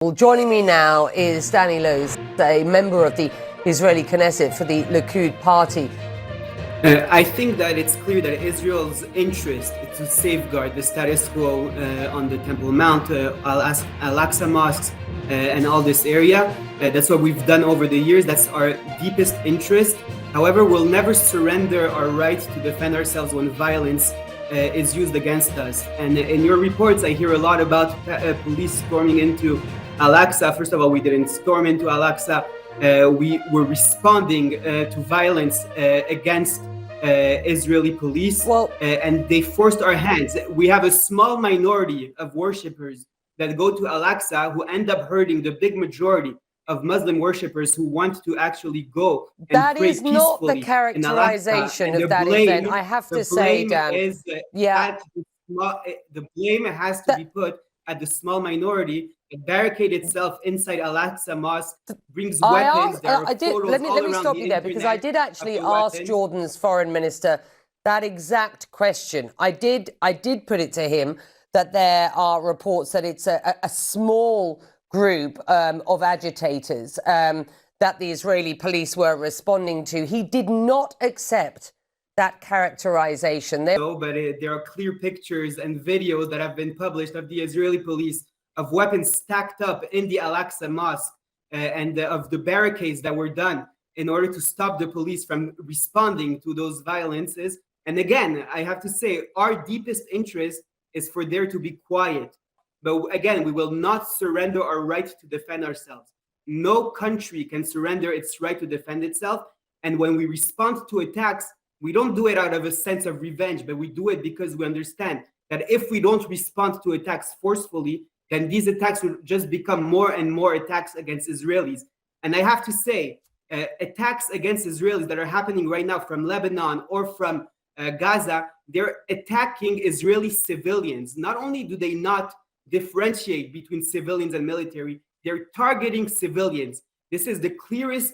Well, joining me now is Dan Illouz, a member of the Israeli Knesset for the Likud party. I think that it's clear that Israel's interest is to safeguard the status quo on the Temple Mount, Al-Aqsa mosques, and all this area. That's what we've done over the years. That's our deepest interest. However, we'll never surrender our right to defend ourselves when violence is used against us. And in your reports, I hear a lot about police storming into Al-Aqsa. First of all, we didn't storm into Al-Aqsa. We were responding to violence against Israeli police, and they forced our hands. We have a small minority of worshippers that go to Al-Aqsa who end up hurting the big majority of Muslim worshippers who want to actually go and that pray is not the peacefully characterization of that event, I have to say, Dan. The blame has to be put at the small minority that barricade itself inside Al-Aqsa mosque, brings weapons. Let me stop you there, because I did actually ask Jordan's foreign minister that exact question. I did put it to him that there are reports that it's a small group of agitators that the Israeli police were responding to. He did not accept that characterization. There are clear pictures and videos that have been published of the Israeli police of weapons stacked up in the Al-Aqsa mosque and of the barricades that were done in order to stop the police from responding to those violences. And again, I have to say, our deepest interest is for there to be quiet. But again, we will not surrender our right to defend ourselves. No country can surrender its right to defend itself. And when we respond to attacks, we don't do it out of a sense of revenge, but we do it because we understand that if we don't respond to attacks forcefully, then these attacks will just become more and more attacks against Israelis. And I have to say, attacks against Israelis that are happening right now from Lebanon or from Gaza, they're attacking Israeli civilians. Not only do they not differentiate between civilians and military, they're targeting civilians. This is the clearest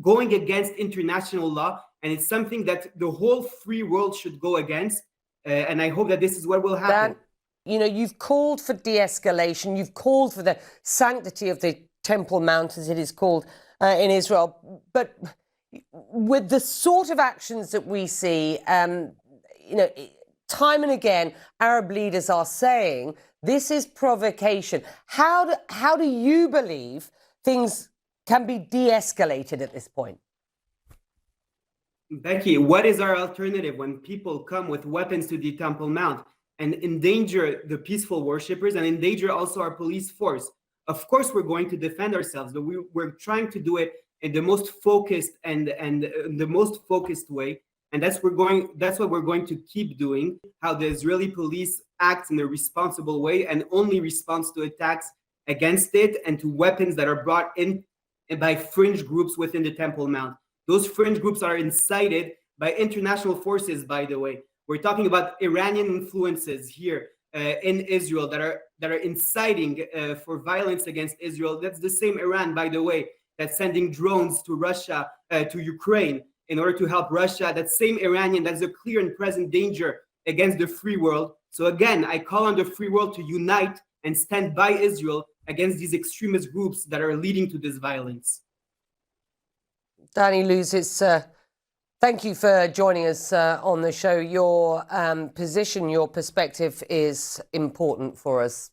going against international law, and it's something that the whole free world should go against. And I hope that this is what will happen. Dan, you know, you've called for de-escalation. You've called for the sanctity of the Temple Mount, as it is called in Israel. But with the sort of actions that we see, you know, time and again, Arab leaders are saying this is provocation. How do you believe things can be de-escalated at this point? Becky, what is our alternative when people come with weapons to the Temple Mount and endanger the peaceful worshippers and endanger also our police force? Of course, we're going to defend ourselves, but we're trying to do it in the most focused and the most focused way. And that's what we're going to keep doing, how the Israeli police acts in a responsible way and only responds to attacks against it and to weapons that are brought in by fringe groups within the Temple Mount. Those fringe groups are incited by international forces, by the way. We're talking about Iranian influences here in Israel that are inciting for violence against Israel. That's the same Iran, by the way, that's sending drones to Russia, to Ukraine, in order to help Russia. That same Iranian that's a clear and present danger against the free world. So again, I call on the free world to unite and stand by Israel against these extremist groups that are leading to this violence. Dan Illouz, thank you for joining us on the show. Your position, your perspective is important for us.